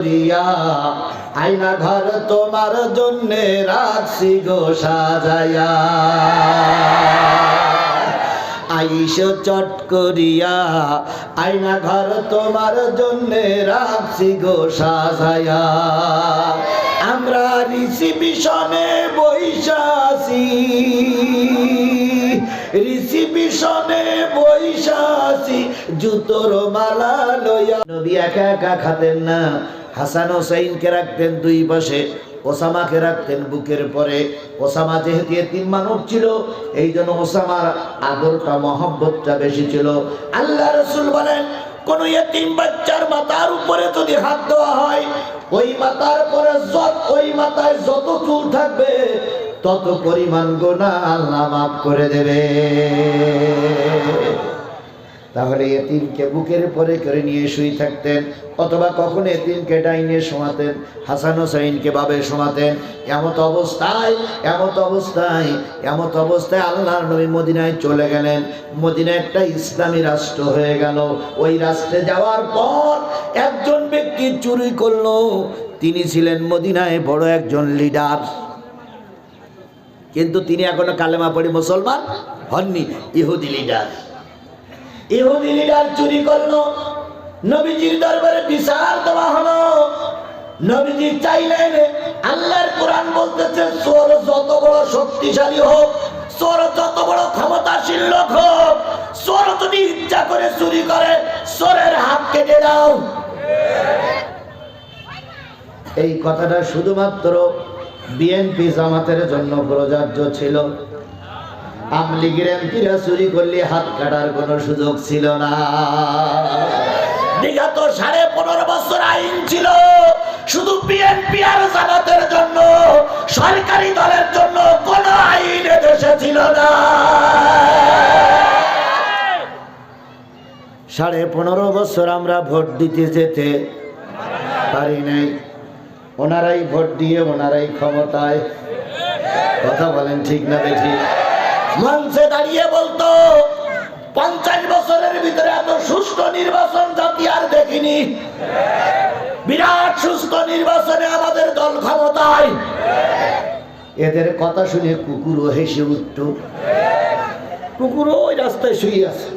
রিয়া আয়না ঘর তোমার জন্যে রাখছি গো সাজায়া, আইসো চট করিয়া আয়না ঘর তোমার জন্যে রাখছি গো সাজায়া। আমরা রিসিপশনে বৈশাসি, রিসিপশনে বৈশাসি জুতোর মালা লইয়া। নবী একা একা খাতেন না, হাসান হোসাইনকে রাখতেন দুই পাশে, ওসামাকে রাখতেন বুকের পরে। ওসামা যেহেতু এতিম মানুষ ছিল, এই জন্য ওসামার আদরটা মহব্বতটা বেশি ছিল। আল্লাহ রাসূল বলেন, কোন এতিম বাচ্চার মাথার উপরে যদি হাত দেওয়া হয়, ওই মাথার পরে ওই মাথায় যত চুল থাকবে তত পরিমাণ গুনাহ আল্লাহ মাফ করে দেবে। তাহলে এতিমকে বুকের পরে করে নিয়ে শুয়ে থাকতেন, অথবা কখনো এতিমকে ডাইনে শোয়াতেন, হাসান হোসাইনকে ভাবে শোয়াতেন। এমত অবস্থায় আল্লাহর নবী মদিনায় চলে গেলেন। মদিনা একটা ইসলামী রাষ্ট্র হয়ে গেল। ওই রাষ্ট্রে যাওয়ার পর একজন ব্যক্তি চুরি করলো। তিনি ছিলেন মদিনায় বড় একজন লিডার, কিন্তু তিনি এখনো কালেমা পড়ে মুসলমান হননি। ইহুদি লিডার চুরি করলো। নবীজির দরবারে বিচার দেওয়া হলো। নবীজি চাইলেন, আল্লাহর কোরআন বলতেছে, চোর যত বড় শক্তিশালী হোক, চোর যত বড় ক্ষমতাশীল লোক হোক, চোর যদি ইচ্ছা করে চুরি করে, চোরের হাত কেটে দাও। এই কথাটা শুধুমাত্র বিএনপি জামাতের জন্য প্রযোজ্য ছিল। আওয়ামী লীগের এমপিরা চুরি করলে হাত কাটার কোনো সুযোগ ছিল না। বিগত 15.5 বছর আইন ছিল শুধু বিএনপি আর জামাতের জন্য, সরকারি দলের জন্য কোন আইন দেশে ছিল না। 15.5 বছর আমরা ভোট দিতে যেতে পারি নাই। ওনারাই ভোট দিয়ে ওনারাই ক্ষমতায়। কথা বলেন ঠিক না দেখি? মঞ্চে দাঁড়িয়ে বলতো, 50 বছরের ভিতরে এত সুষ্ঠু নির্বাচন জাতি আর দেখিনি। বিরাট সুষ্ঠু নির্বাচনে আমাদের দল ক্ষমতায়। এদের কথা শুনে কুকুরও হেসে উঠত। কুকুরও ওই রাস্তায় শুয়ে আছে।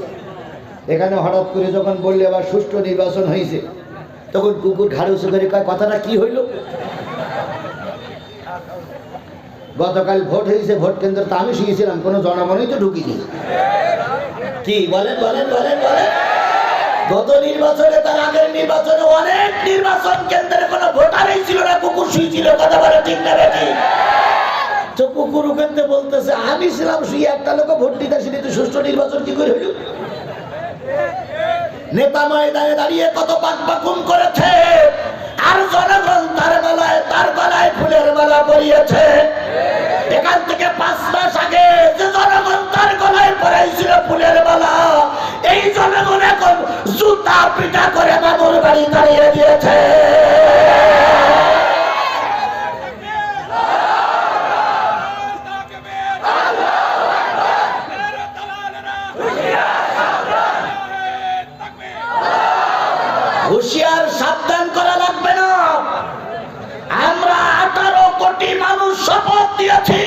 এখানে হঠাৎ করে যখন বললে আবার সুষ্ঠু নির্বাচন হয়েছে, তখন কুকুর ঘাড়ে উঁচু করে কয়, কথাটা কি হইল? গতকাল ভোট হয়েছে, ভোট কেন্দ্র তো আমি শুয়েছিলাম, কোনো জনগণই তো ঢুকিনি। কি বলেন বলেন বলেন বলেন? গত নির্বাচনে, তার আগের নির্বাচনে অনেক নির্বাচন কেন্দ্রে কোনো ভোটারই ছিল না, কুকুর শুয়েছিল। কথা বলে ঠিক না বেটি? তো কুকুর ওখানে বলতেছে, আমি ছিলাম শুয়ে, একটা লোক ভোট দিতে আসেনি, তো সুষ্ঠু নির্বাচন কি করে হইল? নেতা ময়দানে দাঁড়িয়ে কত পাকপাকুম করেছে, আর জনগণ তার গলায় ফুলের মালা পরিয়েছে। এখান থেকে 5 মাস আগে যে জনগণ তার গলায় পরাইছিল ফুলের মালা, এই জনগণ এখন জুতা পিটা করে মামুর বাড়ি দাঁড়িয়ে দিয়েছে। হুঁশিয়ার, সাবধান করা লাগবে না। আমরা 18 কোটি মানুষ শপথ দিয়েছি,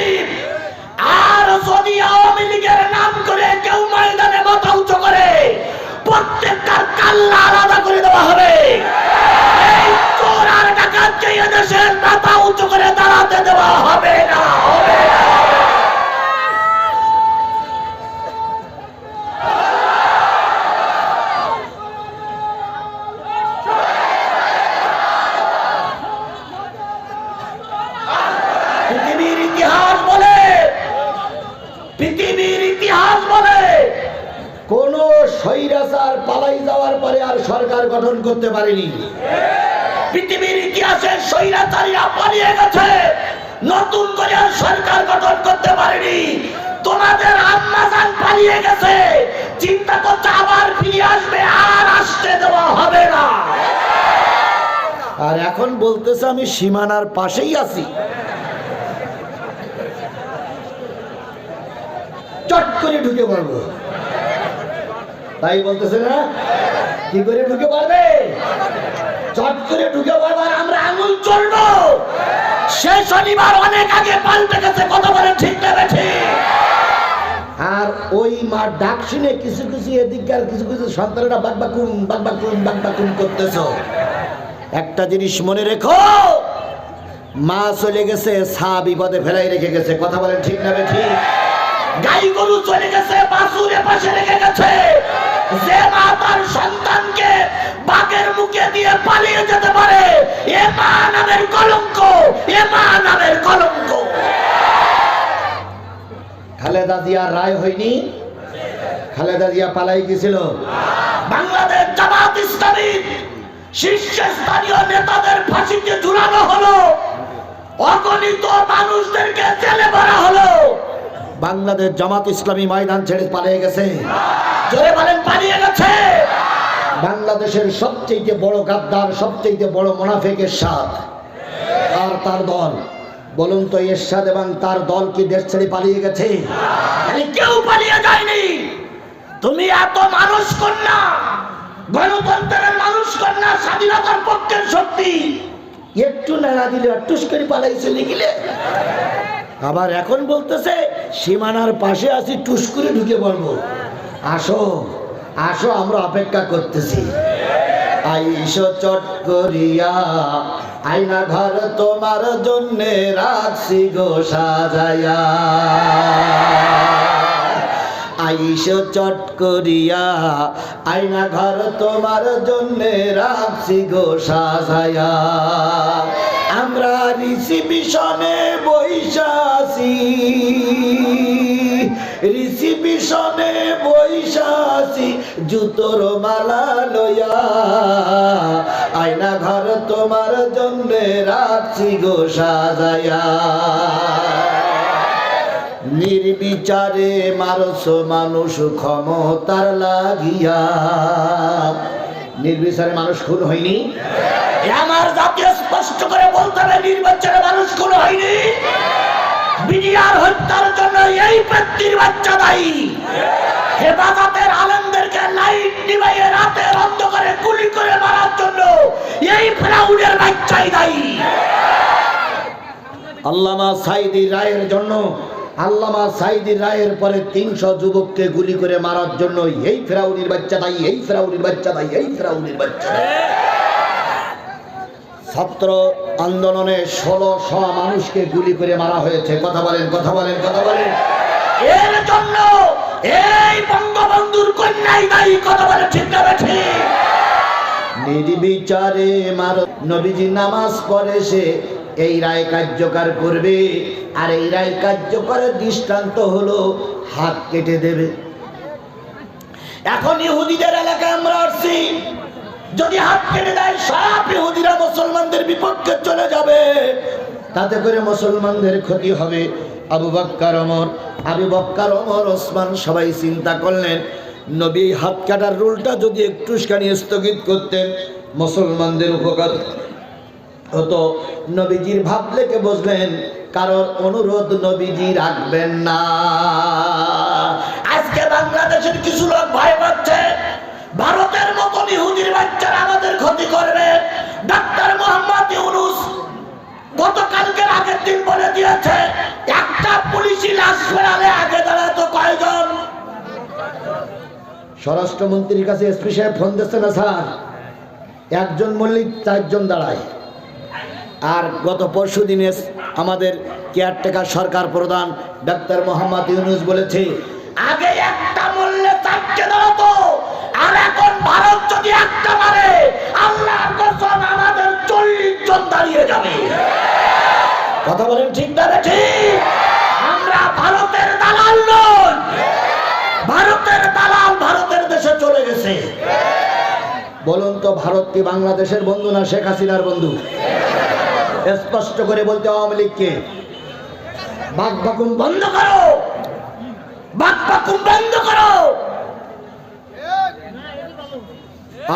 আর যদি আওয়ামী লীগের নাম করে কেউ ময়দানে মাথা উঁচু করে, প্রত্যেকটার কাল্লা আলাদা করে দেওয়া হবে। এই চোর আর ডাকাতকে এদেশের মাথা উঁচু করে দাঁড়াতে দেওয়া হবে না, হবে না। পৃথিবীর ইতিহাস বলে, কোন স্বৈরাচার পালাই যাওয়ার পরে আর সরকার গঠন করতে পারেনি। পৃথিবীর ইতিহাসে স্বৈরাচারীরা পালিয়ে গেছে, নতুন করে আর সরকার গঠন করতে পারেনি। তোমাদের আম্মাজান পালিয়ে গেছে, চিন্তা করছে আবার ফিরে আসবে, আর আসতে দেওয়া হবে না। আর এখন বলতেছে আমি সীমানার পাশেই আছি, চট করে ঢুকে পড়বো। তাই বলতেছে না? কি করে ঢুকে পারবে? চট করে ঢুকে বলবার আমরা আঙুল চলবো, সে শনিবার অনেক আগে পাল্টে গেছে। কথা বলে ঠিক না ঠিক? আর ওই মা ডাক শুনে কিছু কিছু এদিককার কিছু কিছু সন্তানেরা বাকবাকুম করতেছ। একটা জিনিস মনে রেখো, মা চলে গেছে, সা বিপদে ফেলাই রেখে গেছে। কথা বলেন ঠিক না ঠিক? গাই গরু চলে গেছে, বাছুরে পাশে রেখে গেছে। যে মা তার সন্তানকে বাঘের মুখে দিয়ে পালিয়ে যেতে পারে, এ মা নামের কলঙ্ক, এ মা নামের কলঙ্ক। খালেদা জিয়া রায় হয়নি, খালেদা জিয়া পালাই গেছিল। বাংলাদেশ জামাত ইসলামী শীর্ষস্থানীয় নেতাদের ফাঁসিতে ঝুলানো হলো, অগণিত মানুষদেরকে জেলে ভরা হলো। বাংলাদেশ জামাত ইসলামী ময়দান ছেড়ে পালিয়ে গেছে। জোরে বলেন পালিয়ে গেছে। বাংলাদেশের সবচেয়ে বড় গাদ্দার, সবচেয়ে বড় মুনাফিক এরশাদ আর তার দল। বলুন তো, এরশাদ এবং তার দল কি দেশ ছেড়ে পালিয়ে গেছে? কেউ পালিয়ে যায়নি। তুমি এত মানুষ কন্যা, গণতন্ত্রের মানুষ কন্যা, স্বাধীনতার পক্ষের শক্তি, একটু নাড়া দিলে টুস করে পালাই চলে গেলে। আবার এখন বলতেছে সীমানার পাশে আছি, টুস করে ঢুকে পড়বো। আসো আসো, আমরা অপেক্ষা করতেছি। আইসো চট করিয়া, আয়না ঘর তোমার জন্যে রাখছি গো সাজায়া। আইসো চট করিয়া, আয়না ঘর তোমার জন্যে রাখছি গো সাজায়া। আমরা রিসিপিশনে বৈশাসি, রিসিপিশনে বৈশাসি, জুতোর মালা লইয়া। আয়না ঘর তোমার জন্যে রাখছি গো সাজায়া। নির্বিচারে মারছ মানুষ ক্ষমতার লাগিয়া। নির্বিচারে মানুষ খুন হয়নি, আমার জাতীয় স্পষ্ট করে বলতে হবে, নির্বিচারে মানুষ খুন হয়নি। বিডিআর হত্যার জন্য এই ব্যক্তির বাচ্চা দায়ী। হেফাজতের আলেমদেরকে লাইট নিভাইয়ে রাতের অন্ধকারে গুলি করে মারার জন্য এই ফেরাউনের বাচ্চাই দায়ী। আল্লামা সাঈদীর রায়ের জন্য, আল্লামা সাঈদীর রায়ের পরে 300 যুবককে গুলি করে মারার জন্য এই ফেরাউনের বাচ্চা দায়ী, এই ফেরাউনের বাচ্চা দায়ী, এই ফেরাউনের বাচ্চা। ছাত্র আন্দোলনে 1600 মানুষকে গুলি করে মারা হয়েছে। কথা বলেন, কথা বলেন, কথা বলেন। এর জন্য এই বঙ্গবন্ধুর কন্যাই দায়ী। কথা বলেন ঠিক না ঠিক? নির্বিচারে মার, নবীজি নামাজ পড়ে সে এই রায় কার্যকর করবে। আর এই রায় কার্যকরের দৃষ্টান্ত হলো হাত কেটে দেবে। এখন ইহুদিদের এলাকায় আমরা আসছি, যদি হাত কেটে দেয় সব ইহুদিরা মুসলমানদের বিপক্ষে চলে যাবে, তাতে করে মুসলমানদের ক্ষতি হবে। আবু বকর ওমর ওসমান সবাই চিন্তা করলেন, নবী হাত কাটার রুলটা যদি একটুখানি স্থগিত করতেন মুসলমানদের উপকার হতো। নবীজির ভাবলেকে বুঝলেন, কারোর অনুরোধ নবীজি রাখবেন না। আজকে বাংলাদেশের কিছু লোক ভয় পাচ্ছে, ভারতের মতন ইহুদির বাচ্চারা আমাদের ক্ষতি করবে। ডাক্তার মোহাম্মদ ইউনূস গতকালকের আগের দিন বলে দিয়েছে, একটা পুলিশি লাশ ফেরালে আগে দাঁড়াতো কয়জন? স্বরাষ্ট্রমন্ত্রীর কাছে এসপি সাহেব ফোন দিচ্ছে না স্যার, একজন মল্লি 4 জন দাঁড়ায়। আর গত পরশু দিনে আমাদের কেয়ারটেকার সরকার প্রধান ডাক্তার মোহাম্মদ ইউনূস বলেছে, আগে একটা মল্লে 4টে দাঁড়াতো, আর এখন ভারত যদি একটা মারে আল্লাহর কসম আমাদের 40 জন দাঁড়িয়ে যাবে। কথা বলেন ঠিক না ঠিক? আমরা ভারতের দালাল নই, ভারতের দালাল ভারতের দেশে চলে গেছে। বলুন তো, ভারত কি বাংলাদেশের বন্ধু না শেখ হাসিনার বন্ধু? স্পষ্ট করে বলতে আওয়ামী লীগকে বাকবাকুম বন্ধ করো, বাকবাকুম বন্ধ করো।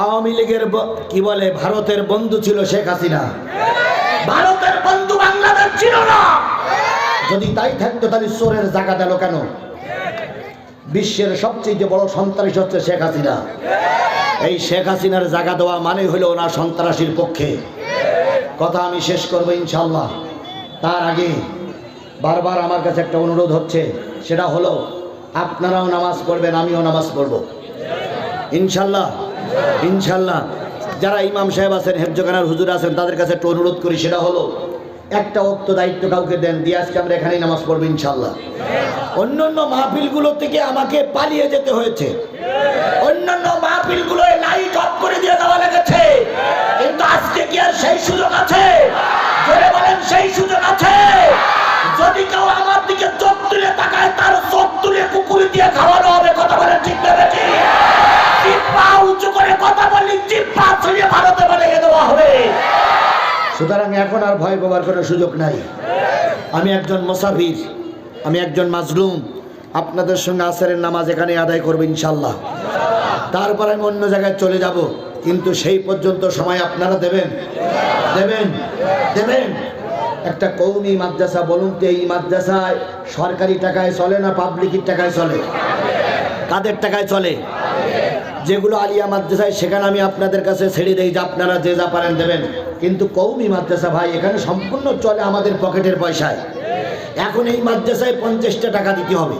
আওয়ামী লীগের কি বলে ভারতের বন্ধু ছিল শেখ হাসিনা, ভারতের বন্ধু বাংলাদেশ ছিল না। যদি তাই থাকতো তাহলে চোরের জায়গা দিল কেন? বিশ্বের সবচেয়ে বড় সন্ত্রাসী হচ্ছে শেখ হাসিনা। এই শেখ হাসিনার জায়গা দেওয়া মানে হলো ওনার সন্ত্রাসীর পক্ষে। কথা আমি শেষ করবো ইনশাল্লাহ। তার আগে বারবার আমার কাছে একটা অনুরোধ হচ্ছে, সেটা হলো আপনারাও নামাজ পড়বেন, আমিও নামাজ পড়ব ইনশাল্লাহ। ইনশাল্লাহ যারা ইমাম সাহেব আছেন, হেফজখানার হুজুর আছেন, তাদের কাছে একটা অনুরোধ করি, সেটা হলো একটা ওক্ত দায়িত্ব কাউকে দেন, দিয়ে আজকে আমরা এখানেই নামাজ পড়বো ইনশাল্লাহ। অন্যান্য মাহফিলগুলো থেকে আমাকে পালিয়ে যেতে হয়েছে, অন্যান্য মাহফিলগুলোয় লাইট অফ করে দিয়ে দেওয়া লেগেছে, কিন্তু আজকে কি আর সেই সুযোগ আছে? জোরে বলেন, সেই সুযোগ আছে? যদি কেউ আমার দিকে চোখ তুলে তাকায়, তার চোখ তুলে কুকুরি দিয়ে খাওয়ানো হবে। কথা বলেন ঠিক না বেশি? জিহ্বা উঁচু করে কথা বলি, জিহ্বা ছড়িয়ে ভারতে বানিয়ে দেওয়া হবে। সুতরাং এখন আর ভয় পাওয়ার কোনো সুযোগ নাই। আমি একজন মুসাফির, আমি একজন মাজলুম, আপনাদের সঙ্গে আসরের নামাজ এখানে আদায় করবো ইনশাল্লাহ। তারপর আমি অন্য জায়গায় চলে যাব, কিন্তু সেই পর্যন্ত সময় আপনারা দেবেন, দেবেন, দেবেন। একটা কওমি মাদ্রাসা, বলুন তো এই মাদ্রাসায় সরকারি টাকায় চলে না পাবলিকের টাকায় চলে? কাদের টাকায় চলে? যেগুলো আলিয়া মাদ্রাসায়, সেখানে আমি আপনাদের কাছে ছেড়ে দেই যে আপনারা যে যা পারেন দেবেন, কিন্তু কওমি মাদ্রাসা ভাই, এখানে সম্পূর্ণ চলে আমাদের পকেটের পয়সায়। এখন এই মাদ্রাসায় 50টা টাকা দিতে হবে,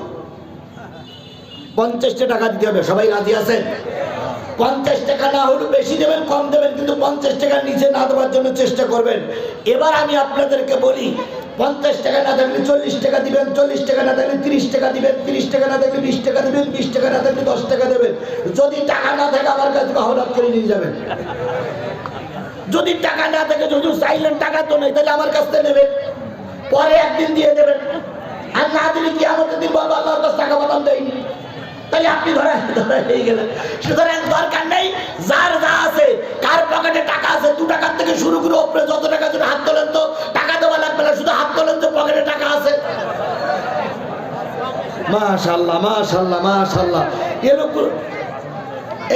50টা টাকা দিতে হবে। সবাই রাজি আছেন? 50 টাকা না হলে বেশি দেবেন, কম দেবেন, কিন্তু 50 টাকার নিচে না দেওয়ার জন্য চেষ্টা করবেন। এবার আমি আপনাদেরকে বলি, 50 টাকা না থাকলে 40 টাকা দিবেন, 40 টাকা না থাকলে 30 টাকা দিবেন, 30 টাকা না থাকলে 20 টাকা দিবেন, 20 টাকা না থাকলে 10 টাকা দেবেন। যদি টাকা না থাকে আমার কাছে হঠাৎ করে নিয়ে যাবেন। যদি টাকা না থাকে, যদি চাইলেন টাকা তো নেই, তাহলে আমার কাছ থেকে নেবেন, পরে একদিন দিয়ে দেবেন। আর না দিলে কি আমাদের দিন বলবো আল্লাহর কাছে টাকা বাদাম দেয়নি, তাহলে আপনি ধরে হয়ে গেলেন। সুতরাং দরকার নেই, যার যা আছে, কার পকেটে টাকা আছে, 2 টাকার থেকে শুরু করে উপরে যত টাকা যদি হাত তোলেন, তো টাকা দেওয়া লাগবে না, শুধু হাত তোলেন তো পকেটে টাকা আছে। মাশাআল্লাহ, মাশাআল্লাহ, মাশাআল্লাহ।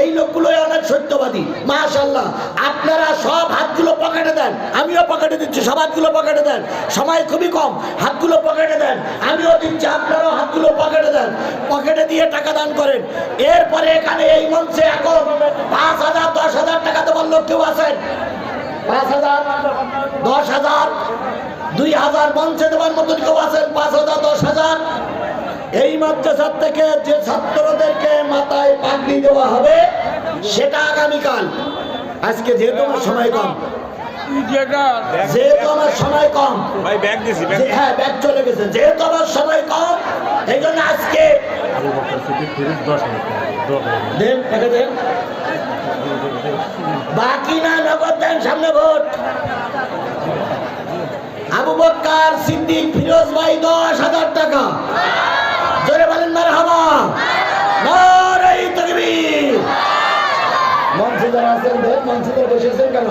এই লোকগুলো অনেক সত্যবাদী, মাশাআল্লাহ। আপনারা সব হাতগুলো পকেটে দেন, আমিও পকেটে দিচ্ছি, সব হাতগুলো পকেটে দেন। সময় খুবই কম, হাতগুলো পকেটে দেন, আমিও দিচ্ছি, আপনারাও হাতগুলো পকেটে দেন। পকেটে দিয়ে টাকা দান করেন। এরপরে এখানে এই মঞ্চে এখন 5,000, 10,000 টাকা দেওয়ার লোক কেউ আছেন? 5,000, 10,000, 2,000 মঞ্চে দেওয়ার মতন কেউ আছেন? 5,000, 10,000। এই মাদ্রাসা থেকে যে ছাত্রদেরকে মাথায় পাগড়ি দেওয়া হবে, সেটা আগামীকাল। আজকে যেহেতু আমার সময় কম, যেহেতু আমার সময় কম, হ্যাঁ ব্যাগ চলে গেছে, যেহেতু আমার সময় কম, এই জন্য আজকে দেন, টাকা দেন, বাকি না নগদ দেন, সামনে ভোট। আবু বকর সিদ্দিক ফিরোজ ভাই 10,000 টাকা। জোরে বলেন মারহাবা, নারে তাকবীর। মঞ্চে যারা আছেন দেন, মঞ্চে যারা বসেছেন কেন?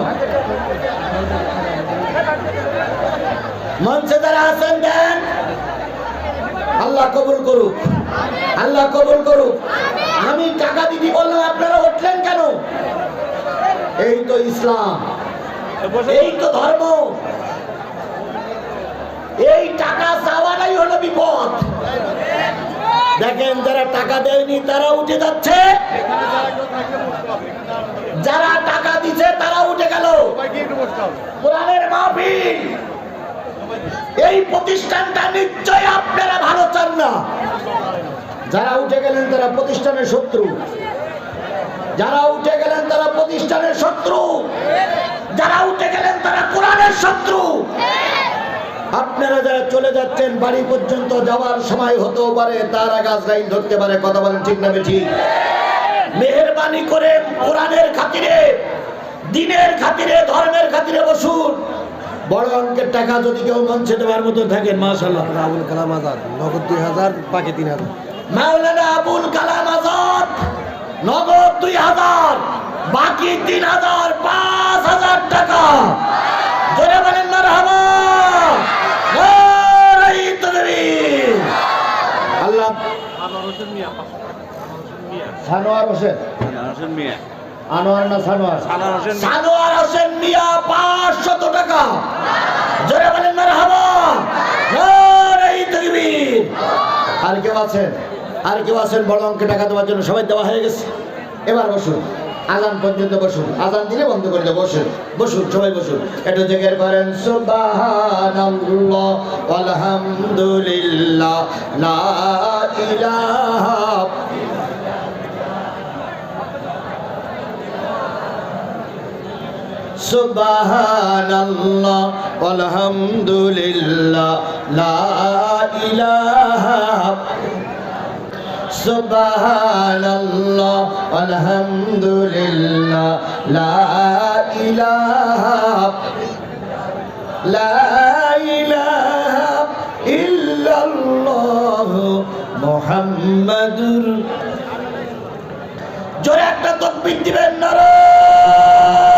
মঞ্চে যারা আছেন দেন। আল্লাহ কবুল করুক, আল্লাহ কবুল করুক। আমি টাকা দিদি বললাম, আপনারা উঠলেন কেন? এই তো ইসলাম, এই তো ধর্ম। এই টাকা চাওয়াটাই হলো বিপদ। দেখেন, যারা টাকা দেয়নি তারা উঠে যাচ্ছে, যারা টাকা দিচ্ছে তারা উঠে গেল। কোরআনের মাহফিল, এই প্রতিষ্ঠানটা নিশ্চয় আপনারা ভালো চান না। যারা উঠে গেলেন তারা প্রতিষ্ঠানের শত্রু, যারা উঠে গেলেন তারা প্রতিষ্ঠানের শত্রু, যারা উঠে গেলেন তারা কোরআনের শত্রু। আপনারা যারা চলে যাচ্ছেন, বাড়ি পর্যন্ত যাওয়ার সময় হতেও পারে, তার আগে আজরাইল ধরতে পারে। কথা বলেন ঠিক না বেঠিক? মেহেরবানি করে কোরআনের খাতিরে, দ্বীনের খাতিরে, ধর্মের খাতিরে বসুন। বড় অঙ্কের টাকা যদি কেউ মঞ্চে দেওয়ার মতো থাকেন, মাশাআল্লাহ। আবুল কালাম আজাদ নগদ 2,000, বাকি 3,000। মাওলানা আবুল কালাম আজাদ নগদ 2,000, বাকি 3,000, 5,000 টাকা। জোরে বলেন মারহাবা, নারে তাকবীর। আল্লাহ। সানোয়ার হোসেন, আনোয়ার না সানোয়ার? সানোয়ার হোসেন মিয়া 500 টাকা। জোরে বলেন মারহাবা, নারে তাকবীর। আর কেউ আছেন? আর কেউ আছেন বড় অঙ্কে টাকা দেওয়ার জন্য? সবাই দেওয়া হয়ে গেছে। এবার বসুন। আজান পর্যন্ত বসুন, আজান দিলে বন্ধ করে দেবো। বসুন বসুন সবাই বসুন, একটু জিকির করেন সুবহানাল্লাহ আলহামদুলিল্লাহ লা ইলাহা সুবহানাল্লাহ আলহামদুলিল্লাহ লা ইলাহা সুবহানাল্লাহ আলহামদুলিল্লাহ লা ইলাহা ইল্লাল্লাহ মুহাম্মাদুর। জোরে একটা তাকবীর দিবেন, নারায়ে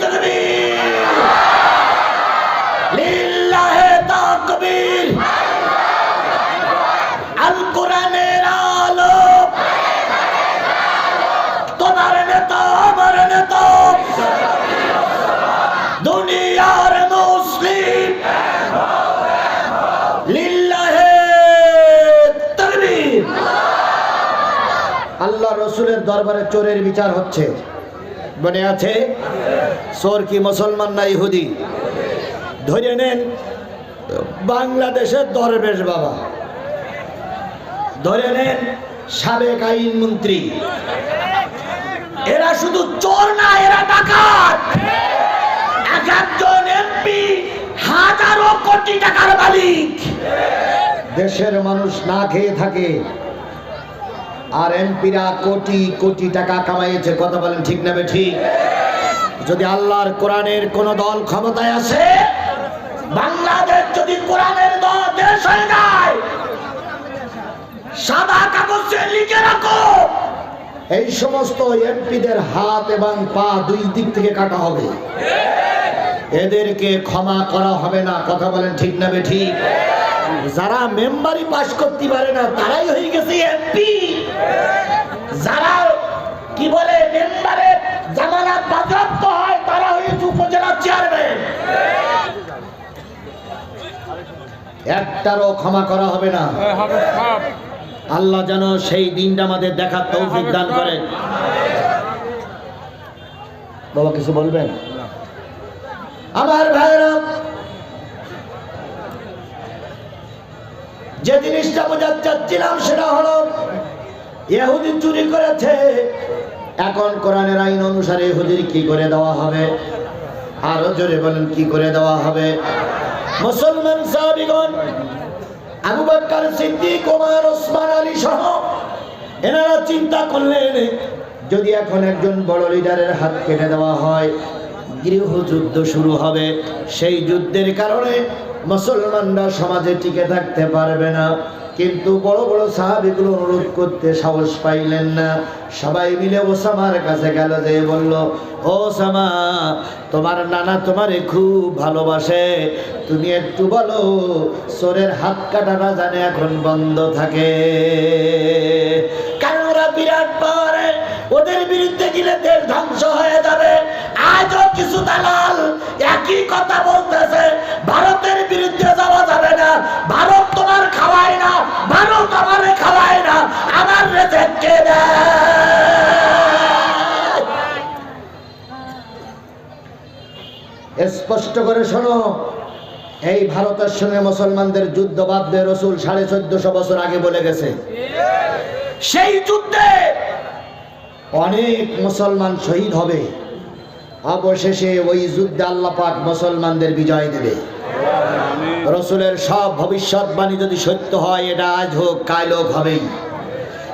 তাকবীর, লিল্লাহি তাকবীর। আল কোরআনের আলো, তোমার নেতা আমার নেতা, দুনিয়ার মুসলিম, লিল্লাহি তাকবীর। আল্লাহ রসুলের দরবারে চোরের বিচার হচ্ছে, মনে আছে? চোর কি মুসলমান না ইহুদি? ধরে নেন বাংলাদেশের দরবেশ বাবা, ধরে নেন সাবেক আইনমন্ত্রী, এরা শুধু চোর না, এরা ডাকাত। এক একজন এমপি হাজারো কোটি টাকার মালিক। দেশের মানুষ না খেয়ে থাকে, আর এমপিরা কোটি কোটি টাকা কামাইছে। কথা বলেন ঠিক না বেঠিক? যদি আল্লাহর কোরআনের কোন দল ক্ষমতায় আসে, বাংলাদেশ যদি কোরআনের দল দেশ হয়ে যায়, সাদা কাগজে লিখে রাখো, এই সমস্ত এমপিদের হাত এবং পা দুই দিক থেকে কাটা হবে, এদেরকে ক্ষমা করা হবে না। কথা বলেন ঠিক না বেঠিক? যারা মেম্বারই পাস করতে পারে না তারাই হয়ে গেছে এমপি। যারা কি বলে মেম্বারের জামানত বাজেয়াপ্ত হয় তারা হয়েছে উপজেলা চেয়ারম্যান। একটারও ক্ষমা করা হবে না। আল্লাহ যেন সেই দিনটা আমাদের দেখার তৌফিক দান করে। বাবা কিছু বলবেন? আমার ভাইরা, যে জিনিসটা বোঝাতে চাচ্ছিলাম সেটা হলো, ইহুদি চুরি করেছে, এখন কোরআনের আইন অনুসারে ইহুদির কি করে দেওয়া হবে? আরো জোরে বলেন, কি করে দেওয়া হবে? মুসলমান সাহাবীগণ আবু বকর সিদ্দিক, ওমর, ওসমান, আলী সহ এনারা চিন্তা করলেন, যদি এখন একজন বড় লিডারের হাত কেটে দেওয়া হয়, গৃহযুদ্ধ শুরু হবে। সেই যুদ্ধের কারণে মুসলমানরা সমাজে টিকে থাকতে পারবে না। কিন্তু বড় বড় সাহাবীগুলো অনুরোধ করতে সাহস পাইলেন না। সবাই মিলে ওসামার কাছে গেল, যে বলল, ও ওসামা, তোমার নানা তোমারে খুব ভালোবাসে, তুমি একটু বলো চোরের হাত কাটাটা জানে এখন বন্ধ থাকে। কারণ ওরা বিরাট পাওয়ারে, ওদের বিরুদ্ধে গেলে দেশ ধ্বংস হয়ে যাবে। আজও কিছু দালাল একই কথা বলতেছে, ভারতের বিরুদ্ধে যাওয়া যাবে না, ভারত তোমার খাওয়ায় না, ভারত আমার খাওয়ায় না, আমার রেজেক কে দেয়। স্পষ্ট করে শোনো, এই ভারতের সঙ্গে মুসলমানদের যুদ্ধ বাঁধবে রসুল 1450 বছর আগে বলে গেছে। সেই যুদ্ধে অনেক মুসলমান শহীদ হবে, অবশেষে ওই যুদ্ধে আল্লাহ পাক মুসলমানদের বিজয় দেবে। রসুলের সব ভবিষ্যৎবাণী যদি সত্য হয়, এটা আজ হোক কাল হোক হবেই।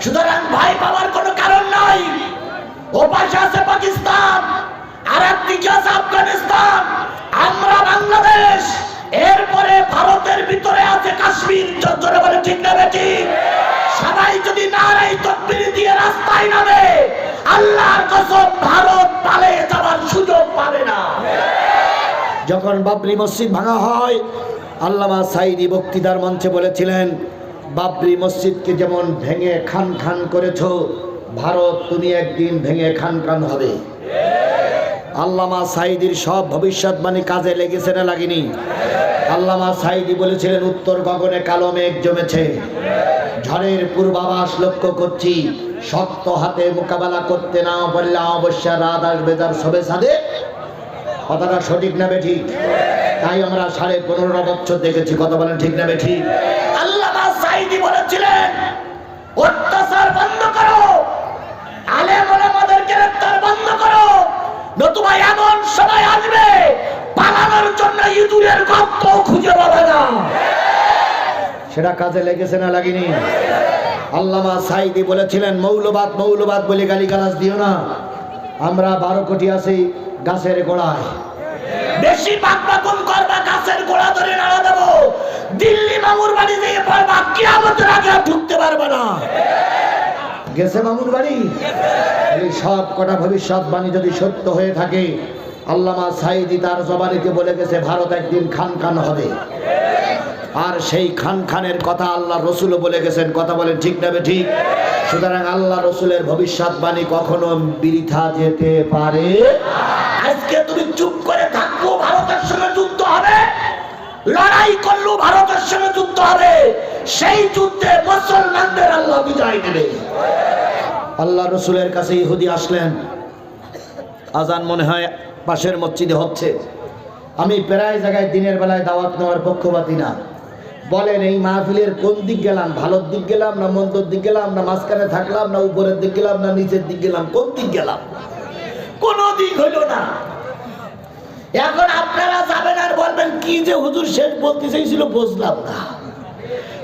সুতরাং ভয় পাওয়ার কোনো কারণ নাই। ও পাশে আছে পাকিস্তান, আর একদিকে আছে আফগানিস্তান, আমরা বাংলাদেশ, এরপরে ভারতের ভিতরে আছে কাশ্মীর। জোরে বলে ঠিক না বেঠিক? সবাই যদি নারায়ে তাকবীর দিয়ে রাস্তায় নামে, আল্লাহর কসম ভারত পালিয়ে যাওয়ার সুযোগ পাবে না। যখন বাবরি মসজিদ ভাঙা হয়, আল্লামা সাঈদী বক্তৃতার মঞ্চে বলেছিলেন, বাবরি মসজিদকে যেমন ভেঙে খান খান করেছো, ভারত তুমি একদিন ভেঙে খান খান হবে। আল্লামা সাঈদীর সব ভবিষ্যৎবাণী কাজে লেগেছে না লাগেনি? আল্লামা সাঈদী বলেছিলেন, উত্তর গগনে কালো মেঘ জমেছে, ঝড়ের পূর্বাভাস লক্ষ্য করছি, শক্ত হাতে মোকাবেলা করতে না পারলে অবশ্যই রাত আসবে তার সবে সাদে। কথাটা সঠিক না বেঠিক? তাই আমরা 15.5 বছর দেখেছি। কথা বলেন ঠিক না বেঠিক? আল্লামা সাঈদী বলেছিলেন অত্যাচার বন্ধ করো, আলেম ওলামাদের গ্রেফতার বন্ধ করো, নতুবা এমন সময় আসবে পালানোর জন্য ইঁদুরের গর্ত খুঁজে পাবে না। সেটা কাজে লেগেছে না লাগেনি? আল্লামা সাঈদী বলেছিলেন মৌলবাদ মৌলবাদ বলে গালিগালাজ দিও না। আমরা 12 কোটি আছি গাছের গোড়ায়, বেশি বাকবাকুন করবা গাছের গোড়া ধরে নাড়া দেবো। দিল্লি মামুর বাড়ি দিয়ে পড়বা, কিয়ামতের আগে ঢুকতে পারবে না। গেছে মামুর বাড়ি? এই সব কটা ভবিষ্যৎবাণী যদি সত্য হয়ে থাকে, আল্লামা সাঈদী তার জবানিতে বলে গেছে ভারত একদিন খান খান হবে। আর সেই খান খানের কথা আল্লাহ রসুলও বলে গেছেন। কথা বলেন ঠিক না ঠিক? সুতরাং আল্লাহ রসুলের ভবিষ্যৎবাণী কখনো বৃথা যেতে পারে। আজকে তুমি চুপ করে থাকবো, ভারতের সঙ্গে যুদ্ধ হবে, লড়াই করলেও ভারতের সঙ্গে যুদ্ধ হবে, সেই যুদ্ধে মুসলমানদের আল্লাহ বিজয় দেবে। আল্লাহ রসুলের কাছে ইহুদি আসলেন, আজান মনে হয় পাশের মসজিদে হচ্ছে। আমি প্রায় জায়গায় দিনের বেলায় দাওয়াত নেওয়ার পক্ষপাতী না। বলেন এই মাহফিলের কোন দিক গেলাম? ভালোর দিক গেলাম না মন্দর দিক গেলাম, না মাঝখানে থাকলাম, না উপরের দিক গেলাম, না নিচের দিক গেলাম? কোন দিক গেলাম? কোন দিক হইল না। এখন আপনারা যাবেন আর বলবেন কি যে হুজুর শেষ বলতে চাইছিল বুঝলাম না।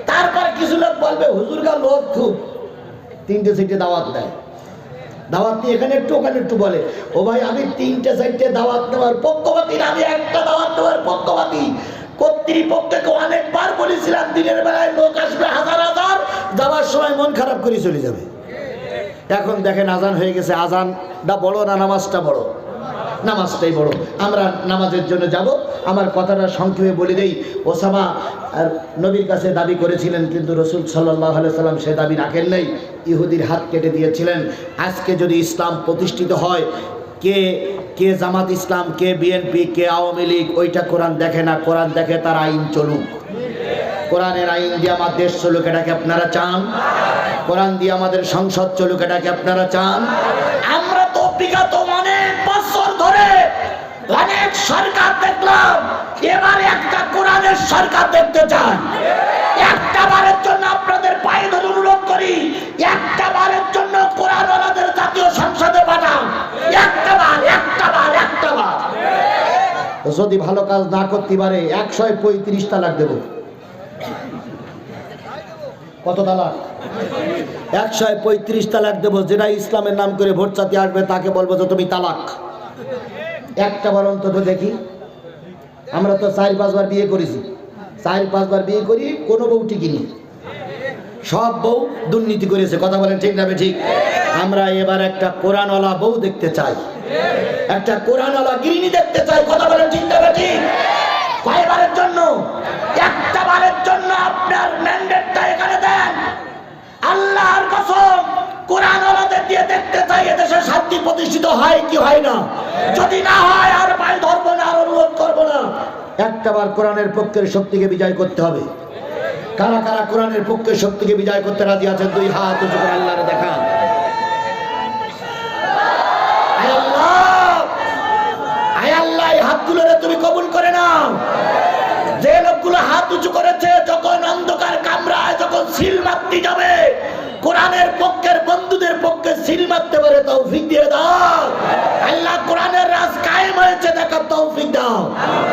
তারপর কিছু লোক বলবে হুজুর গা লোক খুব 3টে 4টে দাওয়াত দেয়, দাওয়াত নিয়ে এখানে একটু ওখানে একটু বলে। ও ভাই আমি 3টে 4টে দাওয়াত নেওয়ার পক্ষপাতী না, আমি একটা দাওয়াত নেওয়ার পক্ষপাতী। কর্তৃপক্ষকে অনেকবার বলেছিলাম দিনের বেলায় লোক আসবে হাজার হাজার, যাওয়ার সময় মন খারাপ করে চলে যাবে। এখন দেখেন আজান হয়ে গেছে। আজানটা বড় না নামাজটা বড়? নামাজটাই বড়। আমরা নামাজের জন্য যাব। আমার কথাটা সংক্ষেপে বলে দেই। ওসামা নবীর কাছে দাবি করেছিলেন, কিন্তু রসুল সাল্লাল্লাহু আলাইহি সাল্লাম সে দাবি রাখেন নাই, ইহুদির হাত কেটে দিয়েছিলেন। আজকে যদি ইসলাম প্রতিষ্ঠিত হয়, কে কে জামাত ইসলাম, কে বিএনপি, কে আওয়ামী লীগ, ওইটা কোরআন দেখে না। কোরআন দেখে তার আইন চলুক। কোরআনের আইন দিয়ে আমার দেশ চলুক, এটাকে আপনারা চান? কোরআন দিয়ে আমাদের সংসদ চলুক, এটাকে আপনারা চান? আমরা তো বিগত অনেক বছর ধরে অনেক সরকার দেখলাম, এবারে একটা কোরআনের সরকার দেখতে চান। একটা বারের জন্য আপনাদের পায়ে ধরে অনুরোধ করি, একটা বারের জন্য কোরআনওয়ালাদের জাতীয় সংসদে পাঠান। একটা বার। যদি ভালো কাজ না করতে পারে 135 তালাক দেব। কত তালাক? 135 তালাক দেব। যেটা ইসলামের নাম করে ভোট চাতে আসবে তাকে বলবো যে তুমি তালাক। একটা বার অন্তত দেখি। আমরা তো 4-5 বার বিয়ে করেছি, 4-5 বার বিয়ে করি, কোনো বউ টিকিনি, সব বউ দুর্নীতি করেছে। কথা বলেন ঠিক না ঠিক? আমরা এবার একটা কোরআনওয়ালা বউ দেখতে চাই, একটা কোরআনওয়ালা গৃহিণী দেখতে চাই। কথা বলেন ঠিক না ঠিক? কয়বারের জন্য? একটা বারের জন্য আপনার ম্যান্ডেটটা এখানে দেন। আল্লাহর কসম, কোরআনওয়ালাদের দিয়ে দেখতে চাই এদেশে শান্তি প্রতিষ্ঠিত হয় কি হয় না। যদি না হয় আর পায়ে ধরবো না, আর অনুরোধ করবো না। একটা বার কোরআনের পক্ষের শক্তিকে বিজয় করতে হবে। কারা কারা কোরআনের পক্ষের শক্তিকে বিজয় করতে রাজি আছেন? 2 হাত উঁচু করে আল্লাহরে দেখান। আয় আল্লাহ, এই হাতগুলোরে তুমি কবুল করে নাও। যে লোকগুলো হাত উঁচু করেছে, যখন অন্ধকার কামরায় যখন সিল মারতে যাবে, কোরআনের পক্ষের বন্ধুদের পক্ষে সিল মারতে পারে তৌফিক দিয়ে দাও। আল্লাহ, কোরআনের রাজ কায়েম হয়েছে দেখার তৌফিক দাও।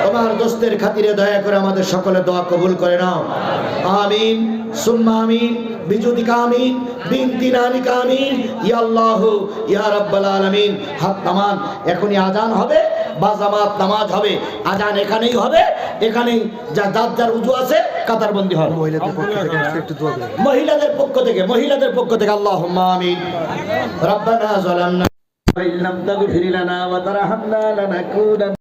তোমার দোস্তের খাতিরে দয়া করে আমাদের সকলের দোয়া কবুল করে নাও। আমিন সুম্মা আমিন বিজুদিকা আমিন বিনতি নানিকা আমিন। ইয়া আল্লাহু ইয়া রাব্বাল আলামিন। হাত নামান। এখনই আজান হবে বা জামাত নামাজ হবে। আজান এখানেই হবে, এখানেই যার উজু আছে কাতারবন্দি হবে। মহিলাদের পক্ষ থেকে আল্লাহুম্মা আমিন। রব্বানা যালামনা ওয়া ইল্লাম তাগফির লানা ওয়া তারহামনা লানাকুনান্না